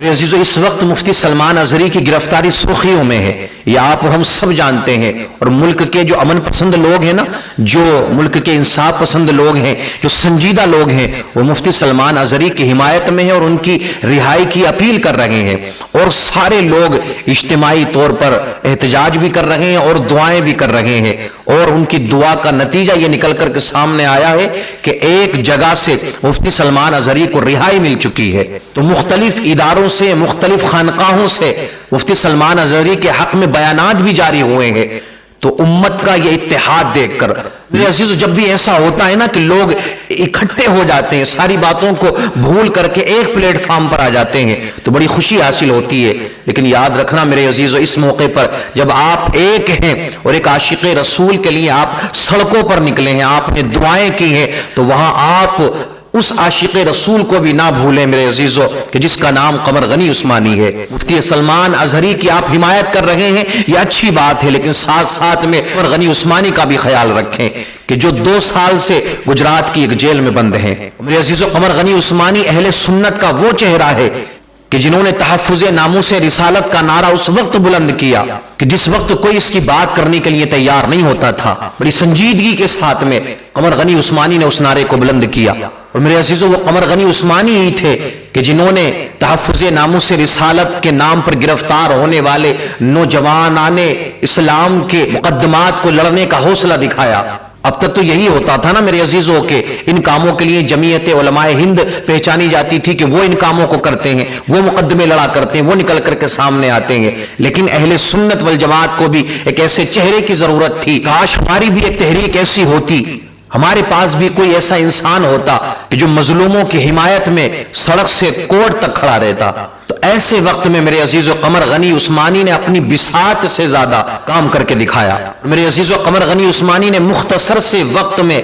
میرے عزیزو، اس وقت مفتی سلمان ازہری کی گرفتاری سرخیوں میں ہے، یہ آپ اور ہم سب جانتے ہیں، اور ملک کے جو امن پسند لوگ ہیں نا، جو ملک کے انصاف پسند لوگ ہیں، جو سنجیدہ لوگ ہیں، وہ مفتی سلمان ازہری کی حمایت میں ہیں اور ان کی رہائی کی اپیل کر رہے ہیں، اور سارے لوگ اجتماعی طور پر احتجاج بھی کر رہے ہیں اور دعائیں بھی کر رہے ہیں، اور ان کی دعا کا نتیجہ یہ نکل کر کے سامنے آیا ہے کہ ایک جگہ سے مفتی سلمان ازہری کو رہائی مل چکی ہے۔ تو مختلف اداروں سے، مختلف خانقاہوں سے مفتی سلمان ازہری کے حق میں بیانات بھی جاری ہوئے ہیں۔ تو امت کا یہ اتحاد دیکھ کر میرے عزیزو، جب بھی ایسا ہوتا ہے نا کہ لوگ اکٹھے ہو جاتے ہیں، ساری باتوں کو بھول کر کے ایک پلیٹ فارم پر آ جاتے ہیں، تو بڑی خوشی حاصل ہوتی ہے۔ لیکن یاد رکھنا میرے عزیزو، اس موقع پر جب آپ ایک ہیں اور ایک عاشق رسول کے لیے آپ سڑکوں پر نکلے ہیں، آپ نے دعائیں کی ہیں، تو وہاں آپ اس عاشق رسول کو بھی نہ بھولیں میرے عزیزو، کہ جس کا نام قمر غنی عثمانی ہے۔ مفتی سلمان ازہری کی آپ حمایت کر رہے ہیں، یہ اچھی بات ہے، لیکن ساتھ ساتھ میں قمر غنی عثمانی کا بھی خیال رکھیں کہ جو 2 سال سے گجرات کی ایک جیل میں بند ہیں۔ میرے عزیزو، قمر غنی عثمانی اہل سنت کا وہ چہرہ ہے کہ جنہوں نے تحفظ ناموس رسالت کا نعرہ اس وقت بلند کیا کہ جس وقت کوئی اس کی بات کرنے کے لیے تیار نہیں ہوتا تھا۔ بڑی سنجیدگی کے ساتھ میں قمر غنی عثمانی نے اس نعرے کو بلند کیا، اور میرے عزیزو، وہ قمر غنی عثمانی ہی تھے کہ جنہوں نے تحفظ ناموس رسالت کے نام پر گرفتار ہونے والے نوجوانان اسلام کے مقدمات کو لڑنے کا حوصلہ دکھایا۔ اب تک تو یہی ہوتا تھا نا میرے عزیزوں کہ ان کاموں کے لیے جمعیت علماء ہند پہچانی جاتی تھی کہ وہ ان کاموں کو کرتے ہیں، وہ مقدمے لڑا کرتے ہیں، وہ نکل کر کے سامنے آتے ہیں۔ لیکن اہل سنت والجماعت کو بھی ایک ایسے چہرے کی ضرورت تھی، کاش ہماری بھی ایک تحریک ایسی ہوتی، ہمارے پاس بھی کوئی ایسا انسان ہوتا کہ جو مظلوموں کی حمایت میں سڑک سے کورٹ تک کھڑا رہتا۔ تو ایسے وقت میں میرے عزیزو، قمر غنی عثمانی نے اپنی بساط سے زیادہ کام کر کے دکھایا۔ میرے عزیزو، قمر غنی عثمانی نے مختصر سے وقت میں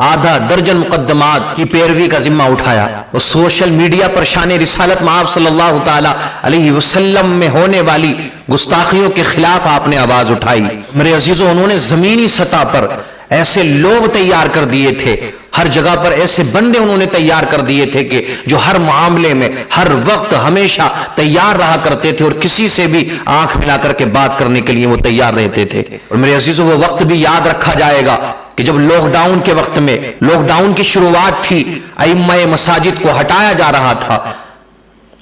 آدھا درجن مقدمات کی پیروی کا ذمہ اٹھایا، اور سوشل میڈیا پر شان رسالت مآب صلی اللہ تعالی علیہ وسلم میں ہونے والی گستاخیوں کے خلاف آپ نے آواز اٹھائی۔ میرے عزیزو، انہوں نے زمینی سطح پر ایسے لوگ تیار کر دیے تھے، ہر جگہ پر ایسے بندے انہوں نے تیار کر دیے تھے کہ جو ہر معاملے میں ہر وقت ہمیشہ تیار رہا کرتے تھے، اور کسی سے بھی آنکھ ملا کر کے بات کرنے کے لیے وہ تیار رہتے تھے۔ اور میرے عزیزو، وہ وقت بھی یاد رکھا جائے گا کہ جب لاک ڈاؤن کے وقت میں، لاک ڈاؤن کی شروعات تھی، ائمہ مساجد کو ہٹایا جا رہا تھا،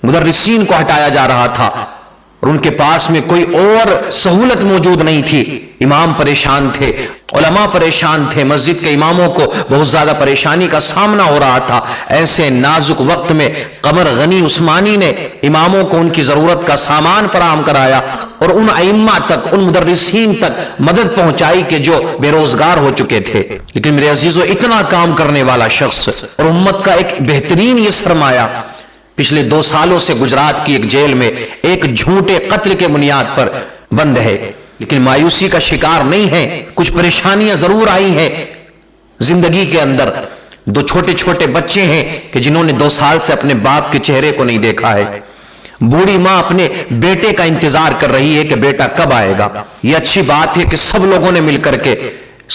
مدرسین کو ہٹایا جا رہا تھا، اور ان کے پاس میں کوئی اور سہولت موجود نہیں تھی۔ امام پریشان تھے، علماء پریشان تھے، مسجد کے اماموں کو بہت زیادہ پریشانی کا سامنا ہو رہا تھا۔ ایسے نازک وقت میں قمر غنی عثمانی نے اماموں کو ان کی ضرورت کا سامان فراہم کرایا، اور ان ائمہ تک، ان مدرسین تک مدد پہنچائی کہ جو بے روزگار ہو چکے تھے۔ لیکن میرے عزیزو، اتنا کام کرنے والا شخص اور امت کا ایک بہترین یہ سرمایہ پچھلے 2 سالوں سے گجرات کی ایک جیل میں ایک جھوٹے قتل کے بنیاد پر بند ہے، لیکن مایوسی کا شکار نہیں ہے۔ کچھ پریشانیاں ضرور آئی ہیں زندگی کے اندر۔ 2 چھوٹے چھوٹے بچے ہیں کہ جنہوں نے 2 سال سے اپنے باپ کے چہرے کو نہیں دیکھا ہے۔ بوڑھی ماں اپنے بیٹے کا انتظار کر رہی ہے کہ بیٹا کب آئے گا۔ یہ اچھی بات ہے کہ سب لوگوں نے مل کر کے،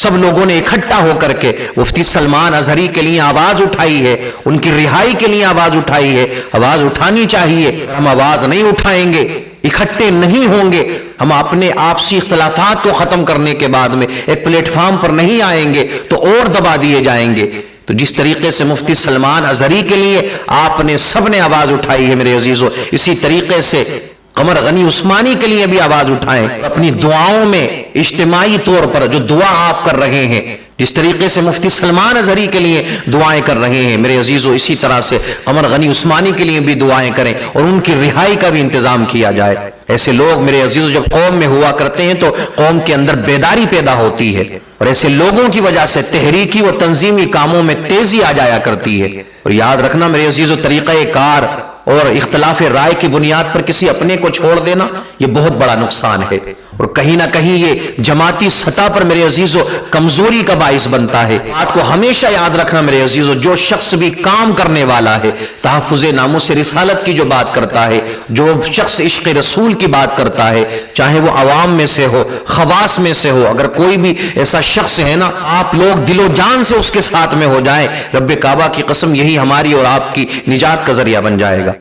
سب لوگوں نے اکٹھا ہو کر کے مفتی سلمان ازہری کے لیے آواز اٹھائی ہے، ان کی رہائی کے لیے آواز اٹھائی ہے۔ آواز اٹھانی چاہیے۔ ہم آواز نہیں اٹھائیں گے، اکٹھے نہیں ہوں گے، ہم اپنے آپسی اختلافات کو ختم کرنے کے بعد میں ایک پلیٹ فارم پر نہیں آئیں گے تو اور دبا دیے جائیں گے۔ تو جس طریقے سے مفتی سلمان ازہری کے لیے آپ نے سب نے آواز اٹھائی ہے میرے عزیزو، اسی طریقے سے قمر غنی عثمانی کے لیے بھی آواز اٹھائیں۔ اپنی دعاؤں میں اجتماعی طور پر جو دعا آپ کر رہے ہیں، جس طریقے سے مفتی سلمان ازہری کے لیے دعائیں کر رہے ہیں میرے عزیزو، اسی طرح سے قمر غنی عثمانی کے لیے بھی دعائیں کریں، اور ان کی رہائی کا بھی انتظام کیا جائے۔ ایسے لوگ میرے عزیزو جب قوم میں ہوا کرتے ہیں تو قوم کے اندر بیداری پیدا ہوتی ہے، اور ایسے لوگوں کی وجہ سے تحریکی و تنظیمی کاموں میں تیزی آ جایا کرتی ہے۔ اور یاد رکھنا میرے عزیزو، طریقہ کار اور اختلاف رائے کی بنیاد پر کسی اپنے کو چھوڑ دینا یہ بہت بڑا نقصان ہے، اور کہیں نہ کہیں یہ جماعتی سطح پر میرے عزیزو کمزوری کا باعث بنتا ہے۔ بات کو ہمیشہ یاد رکھنا میرے عزیزو، جو شخص بھی کام کرنے والا ہے، تحفظ ناموس رسالت کی جو بات کرتا ہے، جو شخص عشق رسول کی بات کرتا ہے، چاہے وہ عوام میں سے ہو، خواص میں سے ہو، اگر کوئی بھی ایسا شخص ہے نا، آپ لوگ دل و جان سے اس کے ساتھ میں ہو جائیں، رب کعبہ کی قسم یہی ہماری اور آپ کی نجات کا ذریعہ بن جائے گا۔